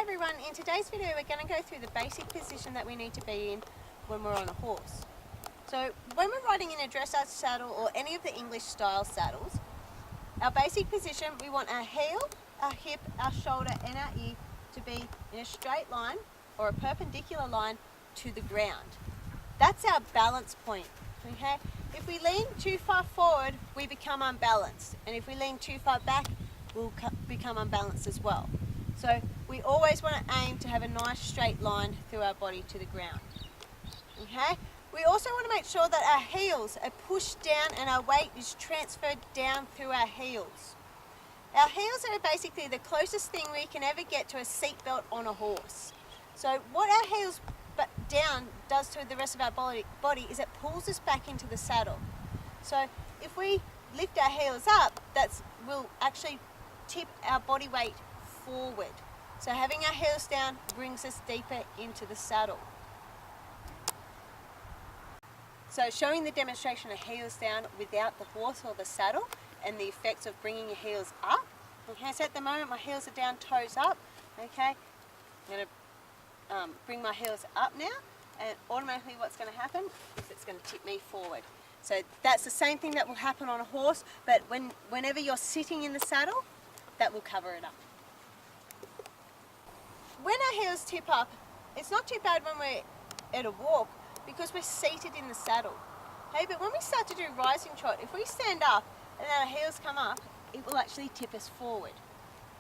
everyone, in today's video we're going to go through the basic position that we need to be in when we're on a horse. So when we're riding in a dressage saddle or any of the English style saddles, our basic position, we want our heel, our hip, our shoulder and our ear to be in a straight line or a perpendicular line to the ground. That's our balance point. Okay? If we lean too far forward, we become unbalanced, and if we lean too far back, we'll become unbalanced as well. So we always want to aim to have a nice straight line through our body to the ground. Okay? We also want to make sure that our heels are pushed down and our weight is transferred down through our heels. Our heels are basically the closest thing we can ever get to a seatbelt on a horse. So what our heels down does to the rest of our body is it pulls us back into the saddle. So if we lift our heels up, will actually tip our body weight forward. So having our heels down brings us deeper into the saddle. So showing the demonstration of heels down without the horse or the saddle and the effects of bringing your heels up. Okay, so at the moment my heels are down, toes up. Okay, I'm going to bring my heels up now, and automatically what's going to happen is it's going to tip me forward. So that's the same thing that will happen on a horse, but whenever you're sitting in the saddle, that will cover it up. When our heels tip up, it's not too bad when we're at a walk because we're seated in the saddle. Okay, but when we start to do rising trot, if we stand up and then our heels come up, it will actually tip us forward.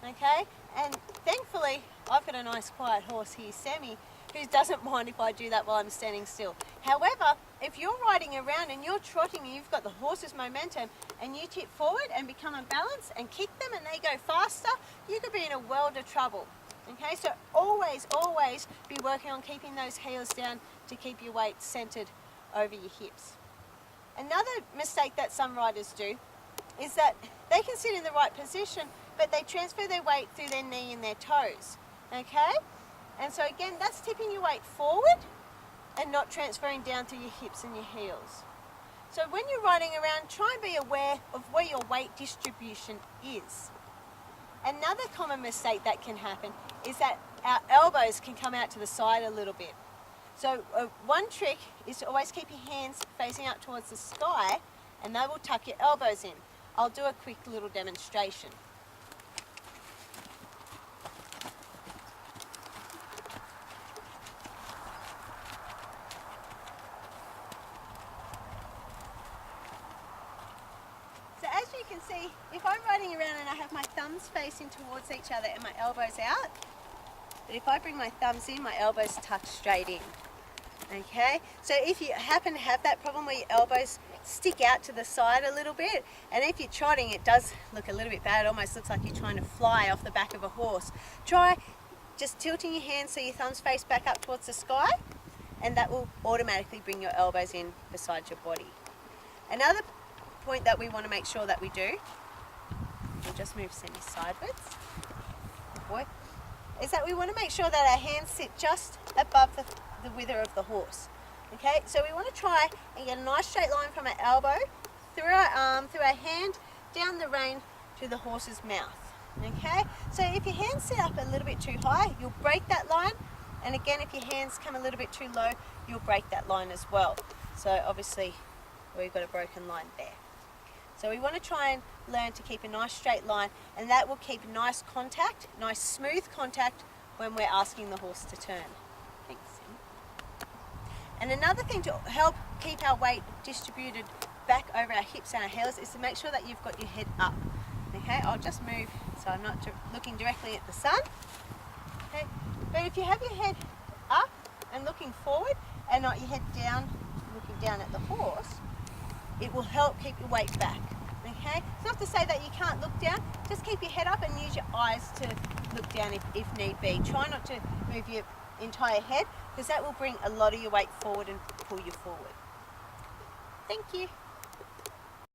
Okay, and thankfully I've got a nice quiet horse here, Sammy, who doesn't mind if I do that while I'm standing still. However, if you're riding around and you're trotting and you've got the horse's momentum and you tip forward and become unbalanced and kick them and they go faster, you could be in a world of trouble. Okay, so always be working on keeping those heels down to keep your weight centered over your hips. Another mistake that some riders do is that they can sit in the right position, but they transfer their weight through their knee and their toes. Okay? And so again, that's tipping your weight forward and not transferring down through your hips and your heels. So when you're riding around, try and be aware of where your weight distribution is. Another common mistake that can happen is that our elbows can come out to the side a little bit. So one trick is to always keep your hands facing up towards the sky, and they will tuck your elbows in. I'll do a quick little demonstration. So as you can see, if I'm riding around and I have my thumbs facing towards each other and my elbows out, but if I bring my thumbs in, my elbows tuck straight in. Okay, so if you happen to have that problem where your elbows stick out to the side a little bit, and if you're trotting it does look a little bit bad, it almost looks like you're trying to fly off the back of a horse. Try just tilting your hands so your thumbs face back up towards the sky, and that will automatically bring your elbows in beside your body. Another point that we want to make sure that we do, we'll just move Sammy sideways, boy, is that we want to make sure that our hands sit just above the wither of the horse. Okay, so we want to try and get a nice straight line from our elbow, through our arm, through our hand, down the rein to the horse's mouth. Okay, so if your hands sit up a little bit too high, you'll break that line, and again if your hands come a little bit too low, you'll break that line as well. So obviously we've got a broken line there. So we want to try and learn to keep a nice straight line, and that will keep nice contact, nice smooth contact when we're asking the horse to turn. Thanks, Sam. And another thing to help keep our weight distributed back over our hips and our heels is to make sure that you've got your head up. Okay, I'll just move so I'm not looking directly at the sun. Okay, but if you have your head up and looking forward and not your head down, looking down at the horse, it will help keep your weight back. Okay, it's not to say that you can't look down, just keep your head up and use your eyes to look down if need be. Try not to move your entire head because that will bring a lot of your weight forward and pull you forward. Thank you.